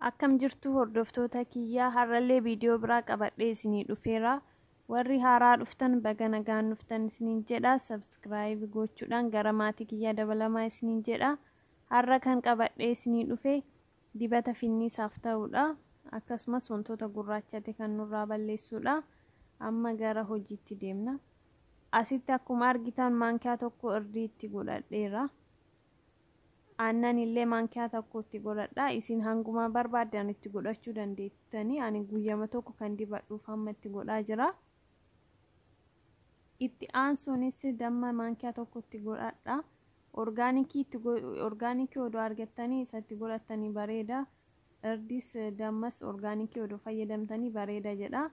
Akkam jirtu hordoftoota kiyyaa har'allee viidiyoo biraa qabadhee isinii dhufeera. Warri haaraa dhuftan baga nagaan dhuftan isiniin jedha. Subscribe gochuudhaan gara maatii kiyyaa dabalamaa isiniin jedha. Har'a kan qabadhee isinii dhufe dibata finniisaaf ta'udha. Akkasumas wantoota gurraachate kan nurraa balleessuudha. Amma gara hojiitti deemna. Asitti akkuma argitan maankaa tokko irdii itti godhadheera. Aannan illee maankaa tokkotti godhadha. Isin hanguma barbaadan itti godhachuu dandeettani. Ani guyyama tokko kan dibadhuuf amma itti godhaa jira. Itti aansuunis damma maankaa tokkotti godhadha. Orgaanikii odoo argattanii isatti godhattanii bareeda. Irdis dammas orgaanikii odoo fayyadamtanii bareeda jedha.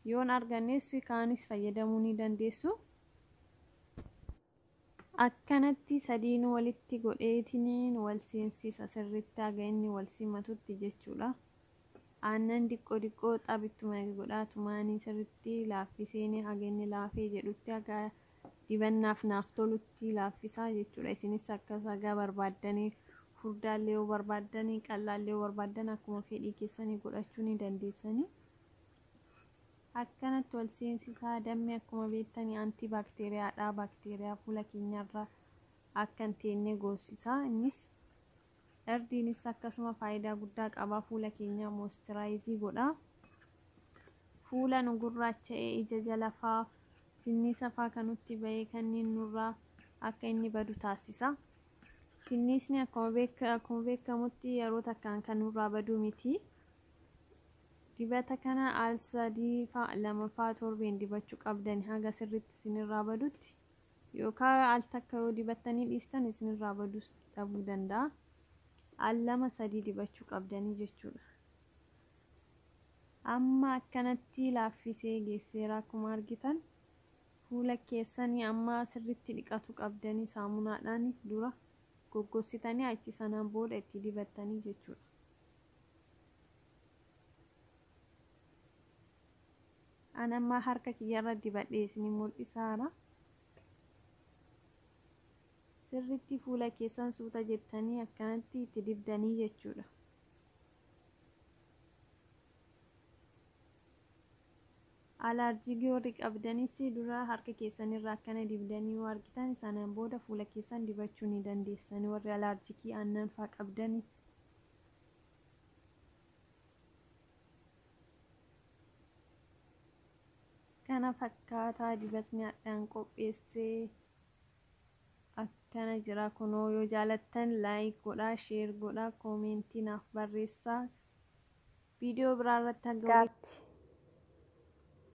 Yoon argannes kaanis fayyadamuu ni dandeessu. Akkanatti sadiin walitti godheetiniin wal seensisa sirriitti haga inni wal simatutti jechuudha. Aannan diqqoo xabittuma godhaatumaanii sirriitti laaffisee haga inni laafee jedhutti haga dibannaaf naaf tolutti laaffisaa jechuudha. Isinis akkas haga barbaaddanii furdaallee yoo barbaaddanii qal'aallee yoo barbaaddan akkuma fedhii keessanii godhachuu ni dandeessanii. Akkanatti wal seensisaa. Dammi akkuma beektanii antibaakteeriyaadha. Baakteeriyaa fuula keenyarraa akka hin teenne goosisaa. Innis irdiinis akkasuma faayidaa guddaa qaba. Fuula keenya moistiraayizii godha. Fuula nu gurraacha'ee ija jala faa finniisa faa kan nutti bahee kanneen nurraa akka inni badu taasisa. Finniisni akkuma beekamutti yeroo takkaan kan nurraa badu miti. Dibata kana al sadii faa lama faa torbeen dibachuu qabdan haga sirriitti isinirraa badutti. Yookaan al takka yoo dibattanii dhiistan isinirraa badus dhabuu danda'a. Al lama sadii dibachuu qabdanii jechuudha. Amma akkanatti laaffisee geesseera akkuma argitan. Fuula keessanii amma sirriitti dhiqatu qabdanii saamunaadhaan dura goggositanii achi sanaan booda itti dibattanii jechuudha. Anamma harka kiyyarra dibadhee isinii mul'isaara. Sirriitti fuula keessan suuta jettanii akkanatti itti dibdanii jechuudha. Alaarjii warri qabdanis dura harka keessanirraa akkana dibdanii yoo argitan sanaan booda fuula keessan dibachuu ni dandeessanii warri alaarjikii aannan faa qabdanii. Kana fakkaataa dibatni adhaan qopheessee akkana jira. Kunoo yoo jaalattan laayik godhaa, sheer godhaa, koomentii naaf barreessaa. Viidiyoo biraa irratti